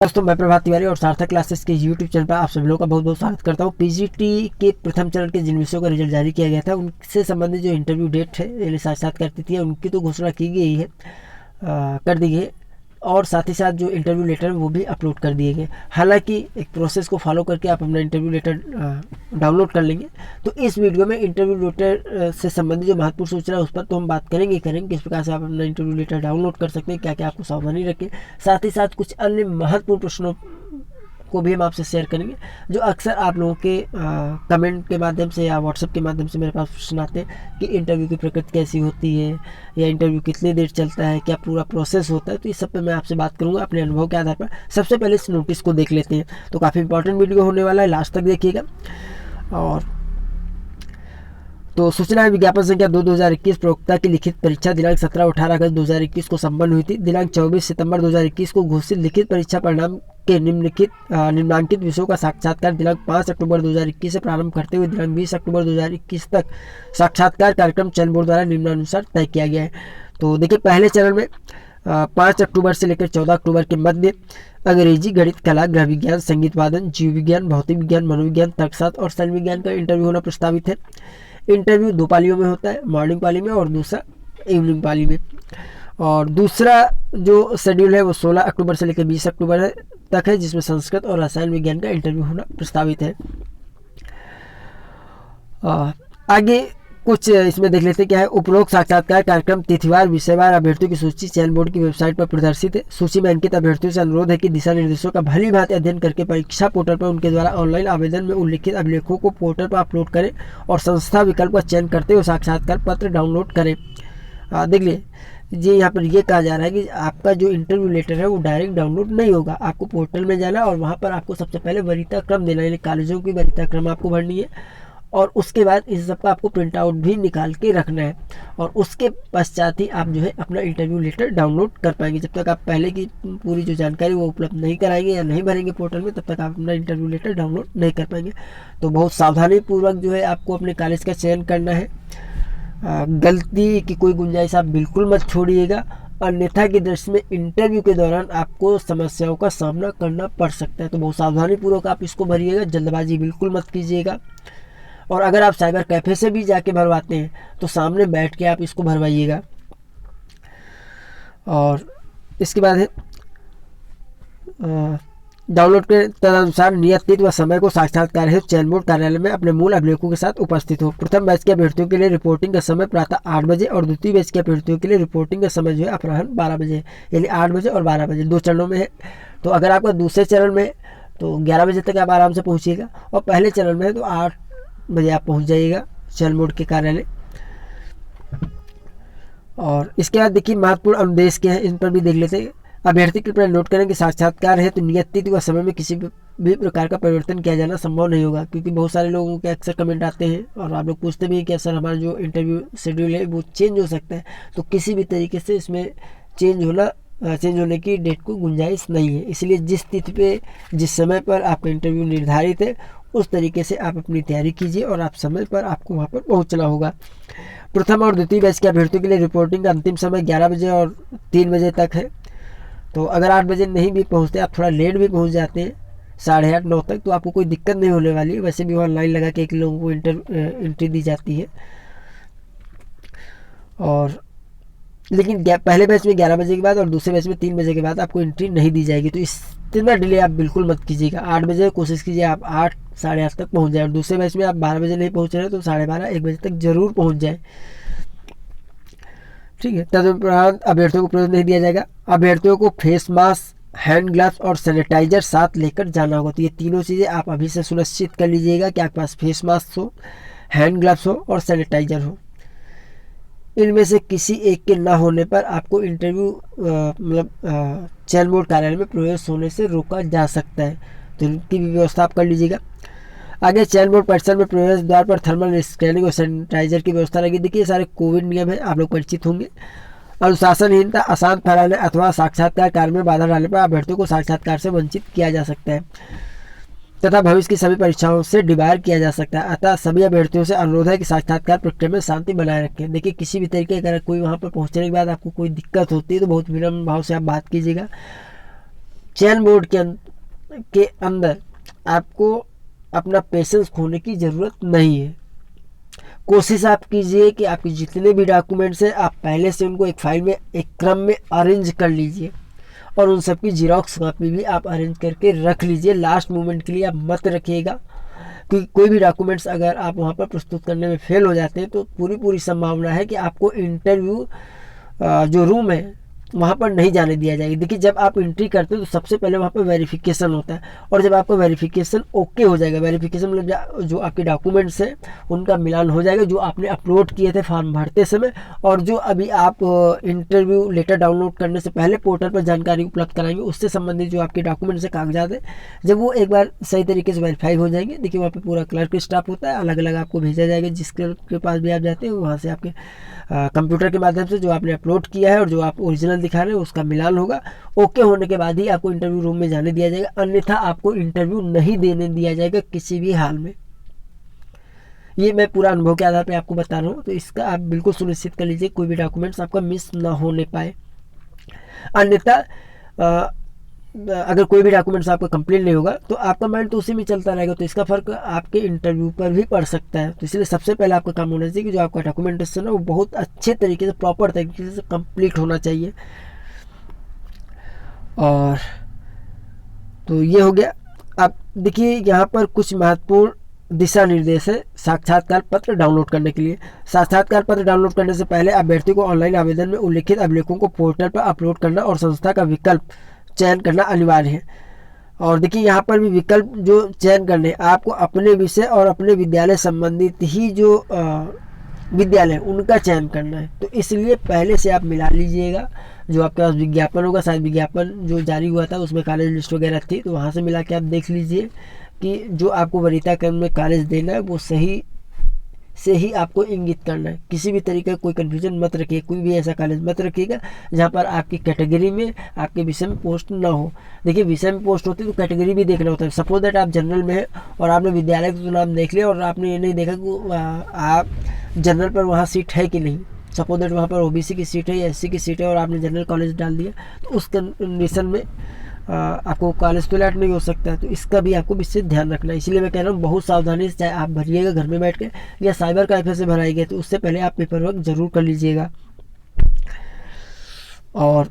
दोस्तों मैं प्रभात तिवारी और सार्थक क्लासेस के यूट्यूब चैनल पर आप सभी लोगों का बहुत बहुत स्वागत करता हूं। पीजीटी के प्रथम चरण के जिन विषयों का रिजल्ट जारी किया गया था उनसे संबंधित जो इंटरव्यू डेट है यानी साक्षात्कार तिथि है उनकी तो घोषणा की गई है, कर दी गई और साथ ही साथ जो इंटरव्यू लेटर है वो भी अपलोड कर दिए गए। हालांकि एक प्रोसेस को फॉलो करके आप अपना इंटरव्यू लेटर डाउनलोड कर लेंगे। तो इस वीडियो में इंटरव्यू लेटर से संबंधित जो महत्वपूर्ण सूचना है उस पर तो हम बात करेंगे किस प्रकार से आप अपना इंटरव्यू लेटर डाउनलोड कर सकते हैं, क्या क्या आपको सावधानी रखें। साथ ही साथ कुछ अन्य महत्वपूर्ण प्रश्नों को भी हम आपसे शेयर करेंगे जो अक्सर आप लोगों के कमेंट के माध्यम से या व्हाट्सएप के माध्यम से मेरे पास प्रश्न आते हैं कि इंटरव्यू की प्रकृति कैसी होती है या इंटरव्यू कितनी देर चलता है, क्या पूरा प्रोसेस होता है। तो इस सब पे मैं आपसे बात करूंगा अपने अनुभव के आधार पर। सबसे पहले इस नोटिस को देख लेते हैं। तो काफ़ी इंपॉर्टेंट वीडियो होने वाला है, लास्ट तक देखिएगा। और तो सूचना विज्ञापन संख्या 2/2021 प्रवक्ता की लिखित परीक्षा दिनांक 17-18 अगस्त 2021 को संपन्न हुई थी। दिनांक 24 सितंबर 2021 को घोषित लिखित परीक्षा परिणाम के निम्नलिखित विषयों का साक्षात्कार दिनांक 5 अक्टूबर 2021 से प्रारंभ करते हुए दिनांक 20 अक्टूबर 2021 तक साक्षात्कार कार्यक्रम चयन बोर्ड द्वारा निम्नानुसार तय किया गया है। तो देखिए पहले चरण में 5 अक्टूबर से लेकर 14 अक्टूबर के मध्य अंग्रेजी, गणित, कला, गृह विज्ञान, संगीत वादन, जीव विज्ञान, भौतिक विज्ञान, मनोविज्ञान, तर्कशास्त्र और शल्य विज्ञान का इंटरव्यू होना प्रस्तावित है। इंटरव्यू 2 पालियों में होता है, मॉर्निंग पाली में और दूसरा इवनिंग पाली में। और दूसरा जो शेड्यूल है वो 16 अक्टूबर से लेकर 20 अक्टूबर तक है, जिसमें संस्कृत और रसायन विज्ञान का इंटरव्यू होना प्रस्तावित है। आगे कुछ इसमें देख लेते हैं क्या है। उपरोक्त साक्षात्कार कार्यक्रम तिथिवार विषयवार अभ्यर्थियों की सूची चयन बोर्ड की वेबसाइट पर प्रदर्शित है। सूची में अंकित अभ्यर्थियों से अनुरोध है कि दिशा निर्देशों का भली भांति अध्ययन करके परीक्षा पोर्टल पर उनके द्वारा ऑनलाइन आवेदन में उल्लिखित अभिलेखों को पोर्टल पर अपलोड करें और संस्था विकल्प का चयन करते हुए साक्षात्कार पत्र डाउनलोड करें। देख लिए जी, यहाँ पर ये कहा जा रहा है कि आपका जो इंटरव्यू लेटर है वो डायरेक्ट डाउनलोड नहीं होगा। आपको पोर्टल में जाना और वहाँ पर आपको सबसे पहले वरीयता क्रम देना, यानी कॉलेजों की वरीयता क्रम आपको भरनी है और उसके बाद इस सब का आपको प्रिंट आउट भी निकाल के रखना है और उसके पश्चात ही आप जो है अपना इंटरव्यू लेटर डाउनलोड कर पाएंगे। जब तक आप पहले की पूरी जो जानकारी वो उपलब्ध नहीं कराएंगे या नहीं भरेंगे पोर्टल में, तब तक आप अपना इंटरव्यू लेटर डाउनलोड नहीं कर पाएंगे। तो बहुत सावधानी पूर्वक जो है आपको अपने कॉलेज का चयन करना है। गलती की कोई गुंजाइश आप बिल्कुल मत छोड़िएगा, अन्यथा की दृष्टि में इंटरव्यू के दौरान आपको समस्याओं का सामना करना पड़ सकता है। तो बहुत सावधानी पूर्वक आप इसको भरिएगा, जल्दबाजी बिल्कुल मत कीजिएगा। और अगर आप साइबर कैफ़े से भी जाके भरवाते हैं तो सामने बैठ के आप इसको भरवाइएगा। और इसके बाद है डाउनलोड के तदनुसार नियत तिथि व समय को साक्षात्कार हेतु चयन बोर्ड कार्यालय में अपने मूल अभिलेखों के साथ उपस्थित हो। प्रथम बैच के अभ्यर्थियों के लिए रिपोर्टिंग का समय प्रातः 8 बजे और द्वितीय बैच के अभ्यर्थियों के लिए रिपोर्टिंग का समय जो है अपराह्न 12 बजे, यानी 8 बजे और 12 बजे 2 चरणों में है। तो अगर आपका दूसरे चरण में तो 11 बजे तक आप आराम से पहुँचिएगा और पहले चरण में है तो 8 बजे आप पहुँच जाइएगा चयन बोर्ड के कार्यालय। और इसके बाद देखिए महत्वपूर्ण अनुदेश क्या है, इन पर भी देख लेते हैं। अभ्यर्थी कृपया नोट करें कि साक्षात्कार है तो नियत तिथि व समय में किसी भी प्रकार का परिवर्तन किया जाना संभव नहीं होगा, क्योंकि बहुत सारे लोगों के अक्सर कमेंट आते हैं और आप लोग पूछते भी हैं कि सर हमारा जो इंटरव्यू शेड्यूल है वो चेंज हो सकता है। तो किसी भी तरीके से इसमें चेंज होने की डेट को गुंजाइश नहीं है। इसलिए जिस तिथि पे जिस समय पर आपका इंटरव्यू निर्धारित है उस तरीके से आप अपनी तैयारी कीजिए और आप समय पर आपको वहाँ पर पहुँचना होगा। प्रथम और द्वितीय बैच के अभ्यर्थियों के लिए रिपोर्टिंग का अंतिम समय 11 बजे और 3 बजे तक है। तो अगर 8 बजे नहीं भी पहुँचते, आप थोड़ा लेट भी पहुँच जाते हैं 8:30-9 तक, तो आपको कोई दिक्कत नहीं होने वाली है। वैसे भी ऑनलाइन लगा के एक लोगों को एंट्री दी जाती है। और लेकिन पहले बैच में 11 बजे के बाद और दूसरे बैच में 3 बजे के बाद आपको एंट्री नहीं दी जाएगी। तो इतना डिले आप बिल्कुल मत कीजिएगा। 8 बजे कोशिश कीजिए आप 8 साढ़े 8 तक पहुंच जाए और दूसरे बैच में आप 12 बजे नहीं पहुंच रहे तो 12:30-1 बजे तक जरूर पहुंच जाए, ठीक है। तदुपरांत अभ्यर्थियों को प्रवेश नहीं दिया जाएगा। अभ्यर्थियों को फेस मास्क, हैंड ग्लव्स और सैनिटाइजर साथ लेकर जाना होगा। तो ये तीनों चीज़ें आप अभी से सुनिश्चित कर लीजिएगा कि आपके पास फेस मास्क हो, हैंड ग्लव्स हो और सैनिटाइजर हो। इनमें से किसी एक के ना होने पर आपको इंटरव्यू चयन बोर्ड कार्यालय में प्रवेश होने से रोका जा सकता है। तो इनकी भी व्यवस्था आप कर लीजिएगा। आगे चयन बोर्ड परिसर में प्रवेश द्वार पर थर्मल स्कैनिंग और सैनिटाइजर की व्यवस्था रहेगी। देखिए ये सारे कोविड नियम है, आप लोग परिचित होंगे। अनुशासनहीनता, अशांत फैलाने अथवा साक्षात्कार कार्य में बाधा डालने पर अभ्यर्थियों को साक्षात्कार से वंचित किया जा सकता है तथा भविष्य की सभी परीक्षाओं से डिबार किया जा सकता है। अतः सभी अभ्यर्थियों से अनुरोध है कि साक्षात्कार प्रक्रिया में शांति बनाए रखें। देखिए किसी भी तरीके अगर कोई वहाँ पर पहुँचने के बाद आपको कोई दिक्कत होती है तो बहुत विनम्र भाव से आप बात कीजिएगा। चयन बोर्ड के अंदर आपको अपना पेशेंस खोने की ज़रूरत नहीं है। कोशिश आप कीजिए कि आपके जितने भी डॉक्यूमेंट्स हैं आप पहले से उनको एक फाइल में एक क्रम में अरेंज कर लीजिए और उन सब की जीरोक्स कॉपी भी आप अरेंज करके रख लीजिए। लास्ट मोमेंट के लिए आप मत रखिएगा, क्योंकि कोई भी डॉक्यूमेंट्स अगर आप वहाँ पर प्रस्तुत करने में फेल हो जाते हैं तो पूरी संभावना है कि आपको इंटरव्यू जो रूम है वहाँ पर नहीं जाने दिया जाएगा। देखिए, जब आप एंट्री करते हैं तो सबसे पहले वहाँ पर वेरिफिकेशन होता है, और जब आपका वेरिफिकेशन ओके हो जाएगा, वेरिफिकेशन मतलब जो आपके डॉक्यूमेंट्स हैं उनका मिलान हो जाएगा जो आपने अपलोड किए थे फॉर्म भरते समय, और जो अभी आप इंटरव्यू लेटर डाउनलोड करने से पहले पोर्टल पर जानकारी उपलब्ध कराएंगे उससे संबंधित जो आपके डॉक्यूमेंट्स हैं, कागजात हैं, जब वो एक बार सही तरीके से वेरीफाई हो जाएंगे, देखिए वहाँ पर पूरा क्लर्क स्टाफ होता है, अलग अलग आपको भेजा जाएगा। जिस क्लर्क के पास भी आप जाते हैं वहाँ से आपके कंप्यूटर के माध्यम से जो आपने अपलोड किया है और जो आप ओरिजिनल दिखा रहे हैं उसका मिलान होगा। ओके होने के बाद ही आपको इंटरव्यू रूम में जाने दिया जाएगा, अन्यथा आपको इंटरव्यू नहीं देने दिया जाएगा किसी भी हाल में। ये मैं पूरा अनुभव के आधार पे आपको बता रहा हूँ, तो इसका आप बिल्कुल सुनिश्चित कर लीजिए कोई भी डॉक्यूमेंट्स आपका मिस ना होने पाए। अन्यथा अगर कोई भी डॉक्यूमेंट्स आपका कंप्लीट नहीं होगा तो आपका माइंड तो उसी में चलता रहेगा, तो इसका फर्क आपके इंटरव्यू पर भी पड़ सकता है। तो इसलिए सबसे पहले आपका काम होना चाहिए कि जो आपका डॉक्यूमेंटेशन है वो बहुत अच्छे तरीके से, प्रॉपर तरीके से कंप्लीट होना चाहिए। और तो ये हो गया। अब देखिए यहाँ पर कुछ महत्वपूर्ण दिशा निर्देश है साक्षात्कार पत्र डाउनलोड करने के लिए। साक्षात्कार पत्र डाउनलोड करने से पहले अभ्यर्थी को ऑनलाइन आवेदन में उल्लिखित अभिलेखों को पोर्टल पर अपलोड करना और संस्था का विकल्प चयन करना अनिवार्य है। और देखिए यहाँ पर भी विकल्प जो चयन करने, आपको अपने विषय और अपने विद्यालय संबंधित ही जो विद्यालय उनका चयन करना है, तो इसलिए पहले से आप मिला लीजिएगा। जो आपके पास विज्ञापन होगा, शायद विज्ञापन जो जारी हुआ था उसमें कॉलेज लिस्ट वगैरह थी, तो वहाँ से मिला के आप देख लीजिए कि जो आपको वरीयता क्रम में कॉलेज देना है वो सही से ही आपको इंगित करना है। किसी भी तरीके का कोई कन्फ्यूजन मत रखिए, कोई भी ऐसा कॉलेज मत रखिएगा जहाँ पर आपकी कैटेगरी में आपके विषय में पोस्ट ना हो। देखिए, विषय में पोस्ट होती है तो कैटेगरी भी देखना होता है। सपोज दैट आप जनरल में है और आपने विद्यालय का नाम देख लिया और आपने ये नहीं देखा कि आप जनरल पर वहाँ सीट है कि नहीं। सपोज दैट वहाँ पर ओबीसी की सीट है या एससी की सीट है और आपने जनरल कॉलेज डाल दिया, तो उस कंडीशन में आपको कॉलेज तो अलॉट नहीं हो सकता है। तो इसका भी आपको विशेष ध्यान रखना है। इसलिए मैं कह रहा हूँ बहुत सावधानी से, चाहे आप भरिएगा घर में बैठ के या साइबर कैफे से भराइएगा, तो उससे पहले आप पेपर वर्क जरूर कर लीजिएगा। और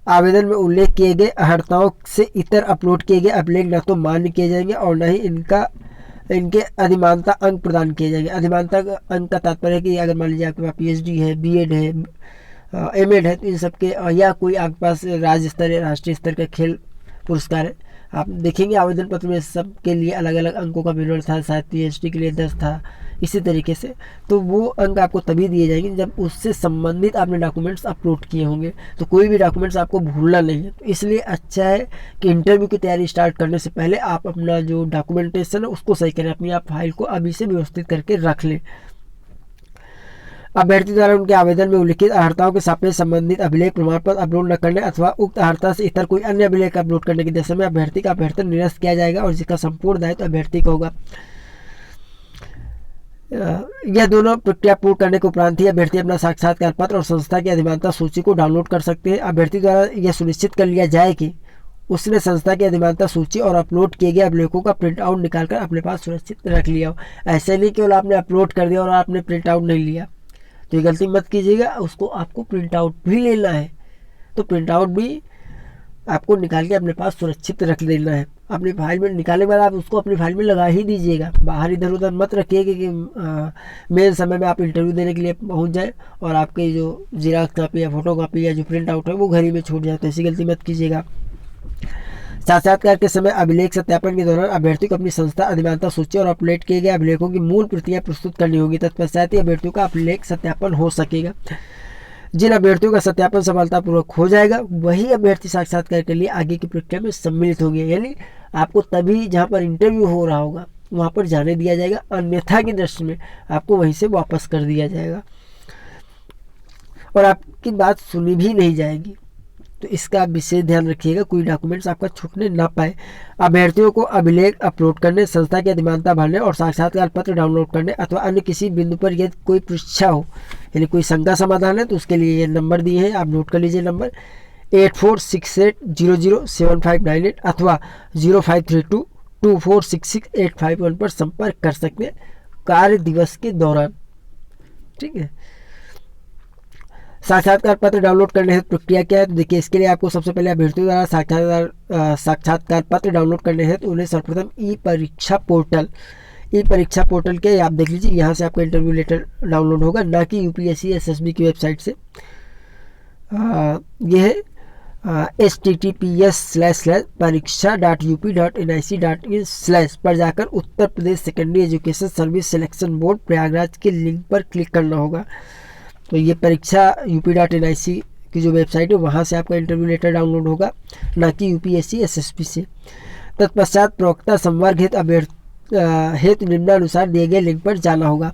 आवेदन में उल्लेख किए गए अर्हताओं से इतर अपलोड किए गए अभिलेख न तो मान्य किए जाएंगे और न ही इनके अधिमानता अंक प्रदान किए जाएंगे। अधिमानता अंक का तात्पर्य है कि अगर मान लीजिए आपके पास पीएचडी है, बीएड है, एमएड है, तो इन सब के, या कोई आपके पास राज्य स्तर या राष्ट्रीय स्तर का खेल पुरस्कार है, आप देखेंगे आवेदन पत्र में सब के लिए अलग अलग अंकों का विवरण था। शायद पीएचडी के लिए 10 था, इसी तरीके से। तो वो अंक आपको तभी दिए जाएंगे जब उससे संबंधित आपने डॉक्यूमेंट्स अपलोड किए होंगे। तो कोई भी डॉक्यूमेंट्स आपको भूलना नहीं है। तो इसलिए अच्छा है कि इंटरव्यू की तैयारी स्टार्ट करने से पहले आप अपना जो डॉक्यूमेंटेशन है उसको सही करें, अपनी आप फाइल को अभी से व्यवस्थित करके रख लें। अभ्यर्थी द्वारा उनके आवेदन में उल्लिखित अर्हताओं के सापेक्ष संबंधित अभिलेख प्रमाण पत्र अपलोड न करने अथवा उक्त अर्हता से इतर कोई अन्य अभिलेख अपलोड करने की दशा में अभ्यर्थी का अभ्यर्थन निरस्त किया जाएगा और जिसका संपूर्ण दायित्व अभ्यर्थी का होगा। यह दोनों प्रक्रिया पूर्ण करने के उपरांत ही अभ्यर्थी अपना साक्षात्कार पत्र और संस्था की अधिमानता सूची को डाउनलोड कर सकते हैं। अभ्यर्थी द्वारा यह सुनिश्चित कर लिया जाए कि उसने संस्था की अधिमानता सूची और अपलोड किए गए अभिलेखों का प्रिंट आउट निकालकर अपने पास सुरक्षित रख लिया हो। ऐसे नहीं केवल आपने अपलोड कर दिया और आपने प्रिंट आउट नहीं लिया, तो ये गलती मत कीजिएगा। उसको आपको प्रिंट आउट भी लेना है, तो प्रिंट आउट भी आपको निकाल के अपने पास सुरक्षित रख लेना है। अपनी फाइल में निकालने के बाद आप उसको अपनी फाइल में लगा ही दीजिएगा, बाहर इधर उधर मत रखिएगा कि मेन समय में आप इंटरव्यू देने के लिए पहुंच जाए और आपकी जो जीराक्स कापी या फोटो कापी या जो प्रिंट आउट है वो घर ही में छूट जाए। तो ऐसी गलती मत कीजिएगा। साक्षात्कार के समय अभिलेख सत्यापन के दौरान अभ्यर्थी को अपनी संस्था अधिमानता सूची और अपलोड किए गए अभिलेखों की मूल प्रतियां प्रस्तुत करनी होगी। तत्पश्चात ही अभ्यर्थियों का अभिलेख सत्यापन हो सकेगा। जिन अभ्यर्थियों का सत्यापन सफलतापूर्वक हो जाएगा वही अभ्यर्थी साक्षात्कार के लिए आगे की प्रक्रिया में सम्मिलित होंगे। यानी आपको तभी जहाँ पर इंटरव्यू हो रहा होगा वहाँ पर जाने दिया जाएगा, अन्यथा की दृष्टि में आपको वहीं से वापस कर दिया जाएगा और आपकी बात सुनी भी नहीं जाएगी। तो इसका आप विशेष ध्यान रखिएगा, कोई डॉक्यूमेंट्स आपका छूटने ना पाए। अभ्यर्थियों को अभिलेख अपलोड करने, संस्था की अधिमानता भरने और साक्षात्कार पत्र डाउनलोड करने अथवा अन्य किसी बिंदु पर यदि कोई परीक्षा हो, यानी कोई शंका समाधान है, तो उसके लिए ये नंबर दिए हैं, आप नोट कर लीजिए नंबर 8468007598 अथवा 0532246685 पर संपर्क कर सकते हैं कार्य दिवस के दौरान। ठीक है। साक्षात्कार पत्र डाउनलोड करने हेतु प्रक्रिया क्या है? तो देखिए, इसके लिए आपको सबसे पहले अभ्यर्थियों द्वारा साक्षात्कार पत्र डाउनलोड करने हेतु उन्हें सर्वप्रथम ई परीक्षा पोर्टल के आप देख लीजिए, यहाँ से आपका इंटरव्यू लेटर डाउनलोड होगा, ना कि यूपीएससी एसएसबी की वेबसाइट से। यह है https://pariksha.up.nic.in/ पर जाकर Uttar Pradesh secondary education service selection board Prayagraj के लिंक पर क्लिक करना होगा। तो ये परीक्षा up.nic की जो वेबसाइट है वहाँ से आपका इंटरव्यू लेटर डाउनलोड होगा, ना कि यूपीएससी एसएसबी से। तत्पश्चात प्रवक्ता संवर्ग हेतु निम्नानुसार दिए गए लिंक पर जाना होगा।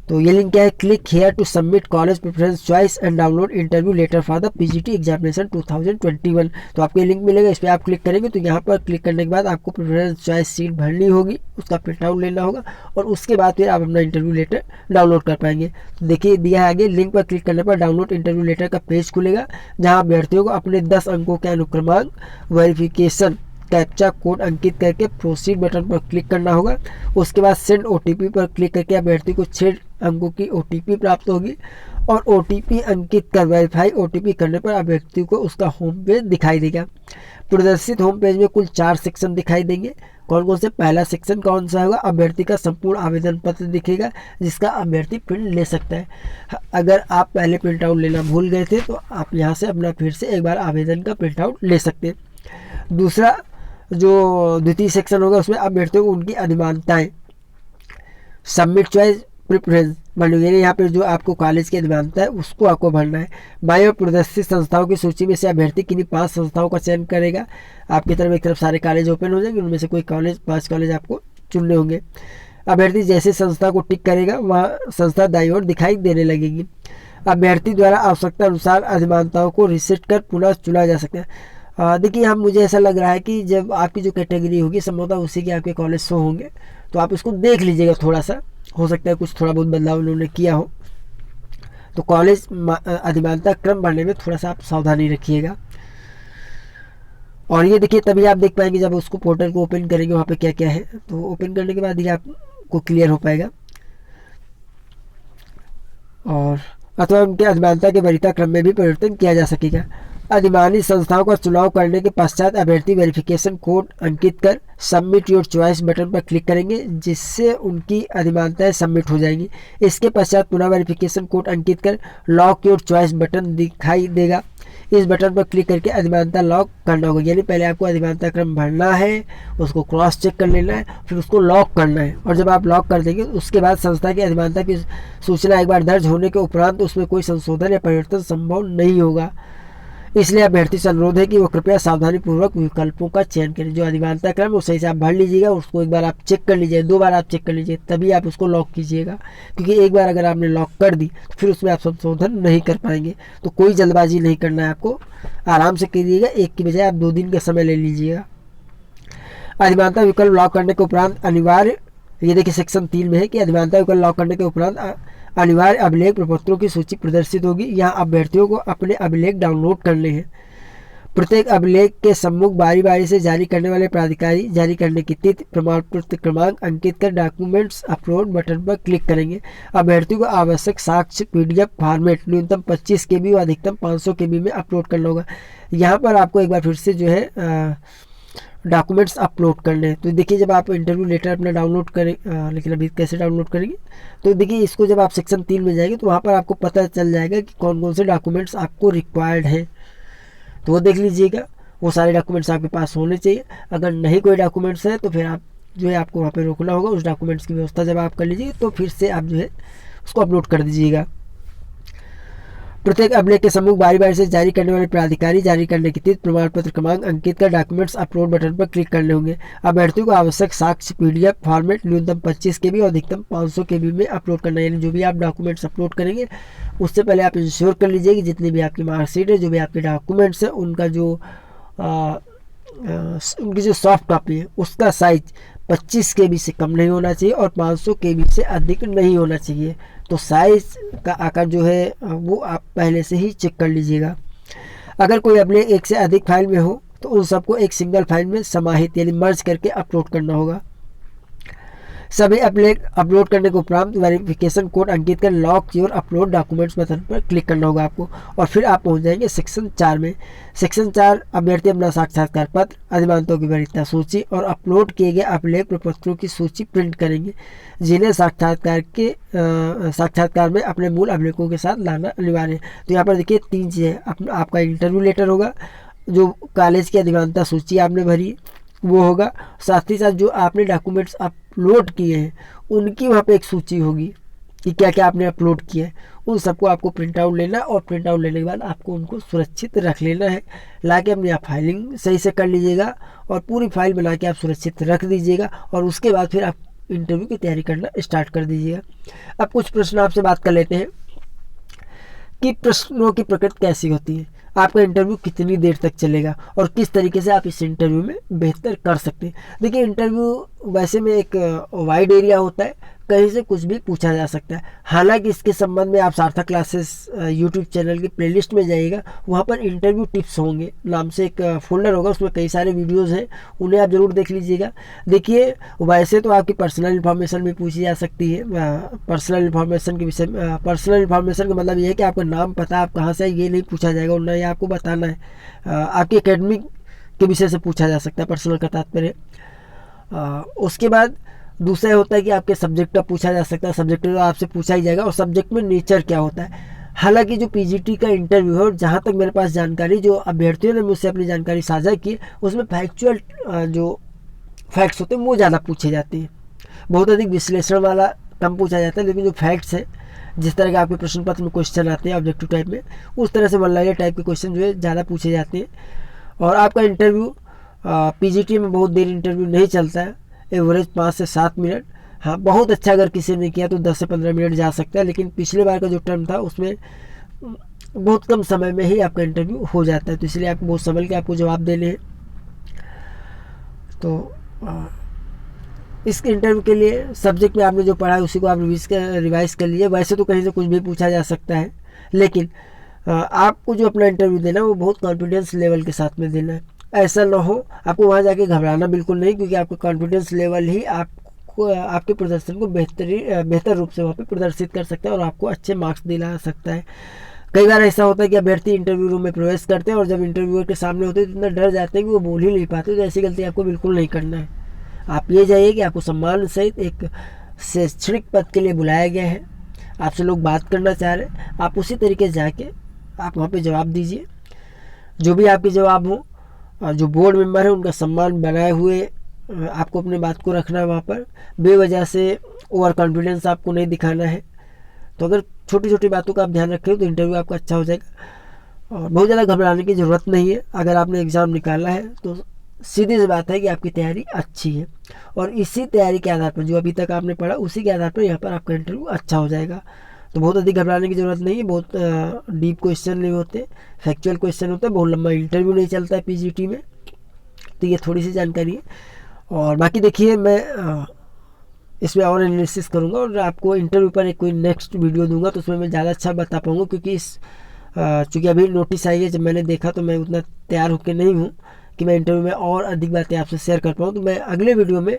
तो ये लिंक क्या है? Click here to submit college preference choice and download interview letter for the PGT examination 2021। तो आपको ये लिंक मिलेगा, इस पर आप क्लिक करेंगे तो यहाँ पर क्लिक करने के बाद आपको प्रेफरेंस चॉइस सीट भरनी होगी, उसका प्रिंट आउट लेना होगा और उसके बाद फिर आप अपना इंटरव्यू लेटर डाउनलोड कर पाएंगे। तो देखिए दिया है आगे, लिंक पर क्लिक करने पर डाउनलोड इंटरव्यू लेटर का पेज खुलेगा, जहाँ अभ्यर्थियों को अपने 10 अंकों के अनुक्रमांक वेरिफिकेशन कैप्चा कोड अंकित करके प्रोसीड बटन पर क्लिक करना होगा। उसके बाद सेंड ओटीपी पर क्लिक करके अभ्यर्थी को 6 अंकों की ओटीपी प्राप्त होगी और ओटीपी अंकित कर वेरीफाई ओटीपी करने पर अभ्यर्थी को उसका होम पेज दिखाई देगा। प्रदर्शित होम पेज में कुल 4 सेक्शन दिखाई देंगे। कौन कौन से? पहला सेक्शन कौन सा होगा? अभ्यर्थी का संपूर्ण आवेदन पत्र दिखेगा, जिसका अभ्यर्थी प्रिंट ले सकता है। अगर आप पहले प्रिंट आउट लेना भूल गए थे तो आप यहाँ से अपना फिर से एक बार आवेदन का प्रिंट आउट ले सकते हैं। दूसरा जो द्वितीय सेक्शन होगा उसमें अभ्यर्थियों को उनकी अधिमानताएं सबमिट चॉइस प्रेफरेंस भरनी, यानी यहाँ पर जो आपको कॉलेज की अधिमानता है उसको आपको भरना है। बाई और प्रदर्शित संस्थाओं की सूची में से अभ्यर्थी किन्हीं 5 संस्थाओं का चयन करेगा। आपकी तरफ एक तरफ सारे कॉलेज ओपन हो जाएंगे, उनमें से कोई 5 कॉलेज आपको चुनने होंगे। अभ्यर्थी जैसे संस्था को टिक करेगा वहाँ संस्था दाईं ओर दिखाई देने लगेगी। अभ्यर्थी द्वारा आवश्यकता अनुसार अधिमानताओं को रिसेट कर पुनः चुना जा सकता है। देखिए, हम मुझे ऐसा लग रहा है कि जब आपकी जो कैटेगरी होगी संभवतः उसी के आपके कॉलेज शो होंगे, तो आप इसको देख लीजिएगा, थोड़ा सा हो सकता है कुछ थोड़ा बहुत बदलाव उन्होंने किया हो। तो कॉलेज अधिमानता क्रम भरने में थोड़ा सा आप सावधानी रखिएगा। और ये देखिए, तभी आप देख पाएंगे जब उसको पोर्टल को ओपन करेंगे वहाँ पे क्या क्या है, तो ओपन करने के बाद ये आपको क्लियर हो पाएगा। और अथवा उनके अधिमानता के वरीयता क्रम में भी परिवर्तन किया जा सकेगा। अधिमानी संस्थाओं का चुनाव करने के पश्चात अभ्यर्थी वेरिफिकेशन कोड अंकित कर सबमिट योर चॉइस बटन पर क्लिक करेंगे, जिससे उनकी अधिमानताएं सबमिट हो जाएंगी। इसके पश्चात पुनः वेरिफिकेशन कोड अंकित कर लॉक योर चॉइस बटन दिखाई देगा। इस बटन पर क्लिक करके अधिमानता लॉक करना होगा, यानी पहले आपको अधिमानता क्रम भरना है, उसको क्रॉस चेक कर लेना है, फिर उसको लॉक करना है। और जब आप लॉक कर देंगे उसके बाद संस्था की अधिमानता की सूचना एक बार दर्ज होने के उपरांत उसमें कोई संशोधन या परिवर्तन संभव नहीं होगा। इसलिए अभ्यर्थी से अनुरोध है कि वो कृपया सावधानीपूर्वक विकल्पों का चयन करें। जो अधिमानता क्रम वो सही से आप भर लीजिएगा, उसको एक बार आप चेक कर लीजिए, 2 बार आप चेक कर लीजिए, तभी आप उसको लॉक कीजिएगा, क्योंकि एक बार अगर आपने लॉक कर दी तो फिर उसमें आप संशोधन नहीं कर पाएंगे। तो कोई जल्दबाजी नहीं करना है आपको, आराम से कीजिएगा, एक की बजाय आप 2 दिन का समय ले लीजिएगा। अधिमानता विकल्प लॉक करने के उपरांत अनिवार्य, ये देखिए सेक्शन 3 में है कि अधिमानता विकल्प लॉक करने के उपरांत अनिवार्य अभिलेख प्रपत्रों की सूची प्रदर्शित होगी। यहाँ अभ्यर्थियों को अपने अभिलेख डाउनलोड करने हैं। प्रत्येक अभिलेख के सम्मुख बारी बारी से जारी करने वाले प्राधिकारी जारी करने की तिथि, प्रमाण पत्र क्रमांक अंकित कर डॉक्यूमेंट्स अपलोड बटन पर क्लिक करेंगे। अभ्यर्थियों को आवश्यक साक्ष्य PDF फॉर्मेट न्यूनतम 25 KB और अधिकतम 500 KB में अपलोड करना होगा। यहाँ पर आपको एक बार फिर से जो है डॉक्यूमेंट्स अपलोड करने हैं। तो देखिए, जब आप इंटरव्यू लेटर अपना डाउनलोड करें, लेकिन अभी कैसे डाउनलोड करेंगे, तो देखिए इसको जब आप सेक्शन 3 में जाएंगे तो वहाँ पर आपको पता चल जाएगा कि कौन कौन से डॉक्यूमेंट्स आपको रिक्वायर्ड हैं, तो वो देख लीजिएगा। वो सारे डॉक्यूमेंट्स आपके पास होने चाहिए। अगर नहीं कोई डॉक्यूमेंट्स है तो फिर आप जो है आपको वहाँ पर रोकना होगा। उस डॉक्यूमेंट्स की व्यवस्था जब आप कर लीजिए तो फिर से आप जो है उसको अपलोड कर दीजिएगा। प्रत्येक अभिलेख के सम्मुख बारी बारी से जारी करने वाले प्राधिकारी जारी करने की तिथि, प्रमाण पत्र क्रमांक अंकित कर डॉक्यूमेंट्स अपलोड बटन पर क्लिक करने होंगे। अभ्यर्थियों को आवश्यक साक्ष्य PDF फॉर्मेट न्यूनतम 25 KB और अधिकतम 500 KB में अपलोड करना है। यानी जो भी आप डॉक्यूमेंट्स अपलोड करेंगे उससे पहले आप इंश्योर कर लीजिए कि जितनी भी आपकी मार्कशीट है, जो भी आपके डॉक्यूमेंट्स है, उनका जो उनकी जो सॉफ्ट कॉपी है उसका साइज 25 KB से कम नहीं होना चाहिए और 500 KB से अधिक नहीं होना चाहिए। तो साइज का आकार जो है वो आप पहले से ही चेक कर लीजिएगा। अगर कोई अपने एक से अधिक फाइल में हो तो उन सबको एक सिंगल फाइल में समाहित यानी मर्ज करके अपलोड करना होगा। सभी अपलोड करने को उपरांत वेरिफिकेशन कोड अंकित कर lock your upload documents button पर क्लिक करना होगा आपको, और फिर आप पहुंच जाएंगे सेक्शन 4 में। सेक्शन 4, अभ्यर्थी अपना साक्षात्कार पत्र, अधिमानतों की वरीयता सूची और अपलोड किए गए अभिलेख प्रपत्रों की सूची प्रिंट करेंगे, जिन्हें साक्षात्कार में अपने मूल अभिलेखों के साथ लाना अनिवार्य है। तो यहाँ पर देखिए 3 चीज़ें, आपका इंटरव्यू लेटर होगा, जो कॉलेज की अधिमानता सूची आपने भरी वो होगा, साथ ही साथ जो आपने डॉक्यूमेंट्स अपलोड किए हैं उनकी वहाँ पे एक सूची होगी कि क्या क्या आपने अपलोड किया है। उन सबको आपको प्रिंट आउट लेना, और प्रिंट आउट लेने के बाद आपको उनको सुरक्षित रख लेना है, लाके अपनी आप फाइलिंग सही से कर लीजिएगा और पूरी फाइल बना के आप सुरक्षित रख दीजिएगा, और उसके बाद फिर आप इंटरव्यू की तैयारी करना स्टार्ट कर दीजिएगा। अब कुछ प्रश्न आपसे बात कर लेते हैं कि प्रश्नों की प्रकृति कैसी होती है, आपका इंटरव्यू कितनी देर तक चलेगा और किस तरीके से आप इस इंटरव्यू में बेहतर कर सकते हैं। देखिए, इंटरव्यू वैसे में एक वाइड एरिया होता है, कहीं से कुछ भी पूछा जा सकता है। हालांकि इसके संबंध में आप सार्थक क्लासेस यूट्यूब चैनल की प्लेलिस्ट में जाइएगा, वहाँ पर इंटरव्यू टिप्स होंगे नाम से एक फोल्डर होगा, उसमें कई सारे वीडियोज़ हैं, उन्हें आप ज़रूर देख लीजिएगा। देखिए, वैसे तो आपकी पर्सनल इन्फॉर्मेशन भी पूछी जा सकती है। पर्सनल इन्फॉर्मेशन के विषय में, पर्सनल इन्फॉर्मेशन का मतलब ये है कि आपका नाम, पता, आप कहाँ से ये नहीं पूछा जाएगा, और ना ये आपको बताना है। आपकी एकेडमिक के विषय से पूछा जा सकता है, पर्सनल का तात्पर्य। उसके बाद दूसरा होता है कि आपके सब्जेक्ट का पूछा जा सकता है, सब्जेक्ट तो आपसे पूछा ही जाएगा, और सब्जेक्ट में नेचर क्या होता है। हालांकि जो पीजीटी का इंटरव्यू है, और जहाँ तक मेरे पास जानकारी, जो अभ्यर्थियों ने मुझसे अपनी जानकारी साझा की, उसमें फैक्चुअल जो फैक्ट्स होते हैं वो ज़्यादा पूछे जाते हैं। बहुत अधिक विश्लेषण वाला कम पूछा जाता है, लेकिन जो फैक्ट्स है, जिस तरह के आपके प्रश्न पत्र में क्वेश्चन आते हैं ऑब्जेक्टिव टाइप में, उस तरह से वन लाइनर टाइप के क्वेश्चन जो है ज़्यादा पूछे जाते हैं। और आपका इंटरव्यू पीजीटी में बहुत देर इंटरव्यू नहीं चलता है, एवरेज 5 से 7 मिनट। हाँ, बहुत अच्छा अगर किसी ने किया तो 10 से 15 मिनट जा सकता है, लेकिन पिछले बार का जो टर्म था उसमें बहुत कम समय में ही आपका इंटरव्यू हो जाता है, तो इसलिए आपको बहुत संभल के आपको जवाब देने हैं। तो इस इंटरव्यू के लिए सब्जेक्ट में आपने जो पढ़ा है उसी को आप रिवाइज कर लीजिए। वैसे तो कहीं से कुछ भी पूछा जा सकता है, लेकिन आपको जो अपना इंटरव्यू देना है वो बहुत कॉन्फिडेंस लेवल के साथ में देना है। ऐसा ना हो आपको वहाँ जाके घबराना बिल्कुल नहीं, क्योंकि आपका कॉन्फिडेंस लेवल ही आपको आपके प्रदर्शन को बेहतर रूप से वहाँ पे प्रदर्शित कर सकता है और आपको अच्छे मार्क्स दिला सकता है। कई बार ऐसा होता है कि अभ्यर्थी इंटरव्यू रूम में प्रवेश करते हैं और जब इंटरव्यूअर के सामने होते हैं तो इतना डर जाते हैं कि वो बोल ही नहीं पाते। तो ऐसी गलती आपको बिल्कुल नहीं करना है। आप ये जाइए कि आपको सम्मान सहित एक शैक्षणिक पद के लिए बुलाया गया है, आपसे लोग बात करना चाह रहे हैं, आप उसी तरीके से जाके आप वहाँ पे जवाब दीजिए। जो भी आपके जवाब हो, जो बोर्ड मेंबर है उनका सम्मान बनाए हुए आपको अपनी बात को रखना है। वहाँ पर बेवजह से ओवर कॉन्फिडेंस आपको नहीं दिखाना है। तो अगर छोटी छोटी बातों का आप ध्यान रखें तो इंटरव्यू आपका अच्छा हो जाएगा और बहुत ज़्यादा घबराने की ज़रूरत नहीं है। अगर आपने एग्ज़ाम निकाला है तो सीधी सी बात है कि आपकी तैयारी अच्छी है और इसी तैयारी के आधार पर जो अभी तक आपने पढ़ा उसी के आधार पर यहाँ पर आपका इंटरव्यू अच्छा हो जाएगा। तो बहुत अधिक घबराने की ज़रूरत नहीं है। बहुत डीप क्वेश्चन नहीं होते, फैक्चुअल क्वेश्चन होते हैं। बहुत लंबा इंटरव्यू नहीं चलता है पीजीटी में। तो ये थोड़ी सी जानकारी है और बाकी देखिए मैं इसमें और एनालिसिस करूँगा और आपको इंटरव्यू पर एक कोई नेक्स्ट वीडियो दूंगा तो उसमें मैं ज़्यादा अच्छा बता पाऊँगा, क्योंकि चूँकि अभी नोटिस आई है, जब मैंने देखा तो मैं उतना तैयार होकर नहीं हूँ कि मैं इंटरव्यू में और अधिक बातें आपसे शेयर कर पाऊँ। तो मैं अगले वीडियो में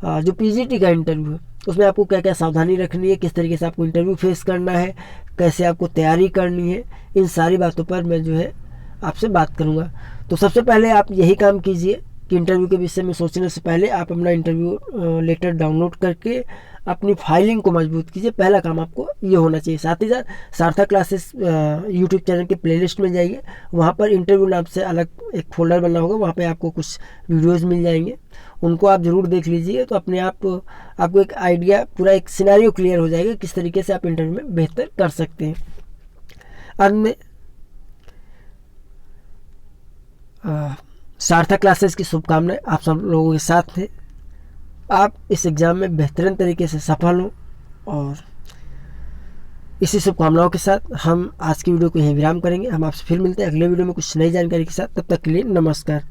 जो पीजीटी का इंटरव्यू है उसमें आपको क्या क्या सावधानी रखनी है, किस तरीके से आपको इंटरव्यू फेस करना है, कैसे आपको तैयारी करनी है, इन सारी बातों पर मैं जो है आपसे बात करूँगा। तो सबसे पहले आप यही काम कीजिए कि इंटरव्यू के विषय में सोचने से पहले आप अपना इंटरव्यू लेटर डाउनलोड करके अपनी फाइलिंग को मजबूत कीजिए। पहला काम आपको ये होना चाहिए। साथ ही साथ सार्थक क्लासेस यूट्यूब चैनल के प्लेलिस्ट में जाइए, वहाँ पर इंटरव्यू नाम से अलग एक फोल्डर बना होगा, वहाँ पे आपको कुछ वीडियोस मिल जाएंगे, उनको आप ज़रूर देख लीजिए। तो अपने आप आपको एक आइडिया, पूरा एक सिनेरियो क्लियर हो जाएगा किस तरीके से आप इंटरव्यू में बेहतर कर सकते हैं। अंत में सार्थक क्लासेस की शुभकामनाएं आप सब लोगों के साथ हैं। आप इस एग्ज़ाम में बेहतरीन तरीके से सफल हों और इसी शुभकामनाओं के साथ हम आज की वीडियो को यहीं विराम करेंगे। हम आपसे फिर मिलते हैं अगले वीडियो में कुछ नई जानकारी के साथ। तब तक के लिए नमस्कार।